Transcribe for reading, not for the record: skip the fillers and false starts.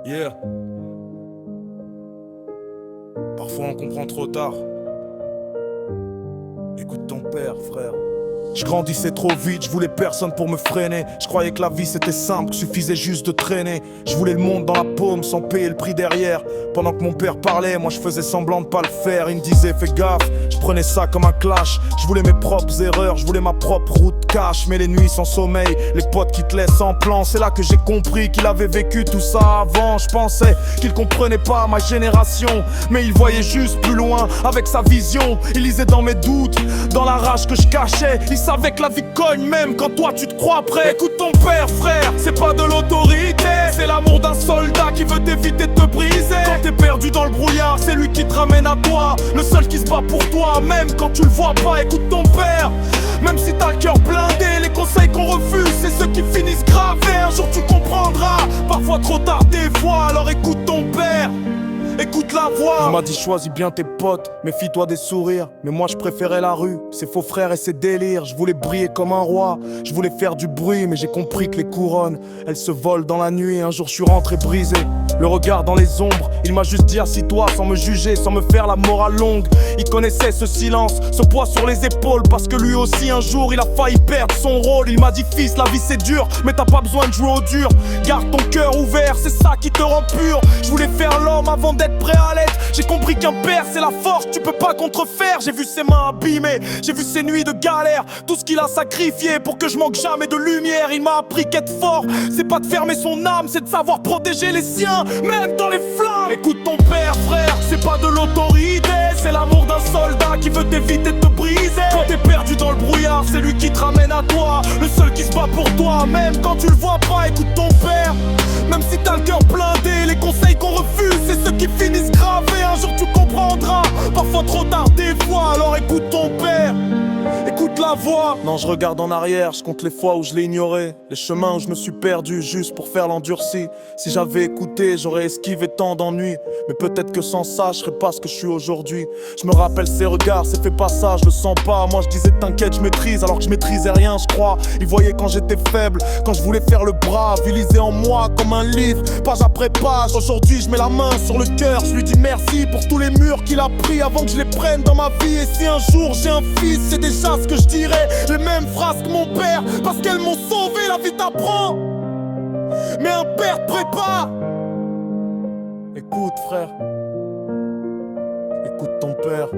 Yeah. Parfois on comprend trop tard. Écoute ton père, frère. Je grandissais trop vite, je voulais personne pour me freiner. Je croyais que la vie c'était simple, que suffisait juste de traîner. Je voulais le monde dans la paume sans payer le prix derrière. Pendant que mon père parlait, moi je faisais semblant de pas le faire. Il me disait fais gaffe, je prenais ça comme un clash. Je voulais mes propres erreurs, je voulais ma propre route cash. Mais les nuits sans sommeil, les potes qui te laissent en plan. C'est là que j'ai compris qu'il avait vécu tout ça avant. Je pensais qu'il comprenait pas ma génération, mais il voyait juste plus loin avec sa vision. Il lisait dans mes doutes, dans la rage que je cachais. Il savait que la vie cogne même quand toi tu te crois prêt. Écoute ton père, frère, c'est pas de l'autorité, c'est l'amour d'un soldat qui veut t'éviter de te briser. Quand t'es perdu dans le brouillard, c'est lui qui te ramène à toi, le seul qui se bat pour toi, même quand tu le vois pas. Écoute ton père, même si t'as le cœur blindé, les conseils qu'on refuse, c'est ceux qui finissent gravés. Un jour tu comprendras, parfois trop tard des fois. Alors écoute ton père, écoute la voix. Il m'a dit choisis bien tes potes, méfie-toi des sourires. Mais moi je préférais la rue, ses faux frères et ses délires. Je voulais briller comme un roi, je voulais faire du bruit. Mais j'ai compris que les couronnes, elles se volent dans la nuit. Un jour je suis rentré brisé, le regard dans les ombres. Il m'a juste dit assis-toi sans me juger, sans me faire la morale longue. Il connaissait ce silence, ce poids sur les épaules, parce que lui aussi un jour il a failli perdre son rôle. Il m'a dit fils, la vie c'est dur, mais t'as pas besoin de jouer au dur. Garde ton cœur ouvert, c'est ça qui te rend pur. Je voulais faire l'homme avant d'être prêt à l'être. J'ai compris qu'un père c'est la force, tu peux pas contrefaire. J'ai vu ses mains abîmées, j'ai vu ses nuits de galère, tout ce qu'il a sacrifié pour que je manque jamais de lumière. Il m'a appris qu'être fort, c'est pas de fermer son âme, c'est de savoir protéger les siens, même dans les flammes. Écoute ton père, frère, c'est pas de l'autorité, c'est l'amour d'un soldat qui veut t'éviter de te briser. Quand t'es perdu dans le brouillard, c'est lui qui te ramène à toi, le seul qui se bat pour toi, même quand tu le vois pas. Écoute ton père, même si t'as le cœur blindé, les conseils qu'on refuse, c'est ceux qui finissent gravés. Un jour tu comprendras, parfois trop tard des fois. Alors écoute ton père, écoute la voix. Non, je regarde en arrière, je compte les fois où je l'ai ignoré, les chemins où je me suis perdu juste pour faire l'endurci. Si j'avais écouté, j'aurais esquivé tant d'ennuis, mais peut-être que sans ça, je serais pas ce que je suis aujourd'hui. Je me rappelle ses regards, c'est fait pas ça, je le sens pas. Moi je disais t'inquiète, je maîtrise, alors que je maîtrisais rien, je crois. Il voyait quand j'étais faible, quand je voulais faire le brave. Il lisait en moi comme un livre, page après page. Aujourd'hui je mets la main sur le cœur, je lui dis merci pour tous les murs qu'il a pris avant que je les prenne dans ma vie. Et si un jour j'ai un fils, c'est déjà ce que je dirais, les mêmes phrases que mon père, parce qu'elles m'ont sauvé. La vie t'apprend, mais un père te prépare. Écoute frère, écoute ton père.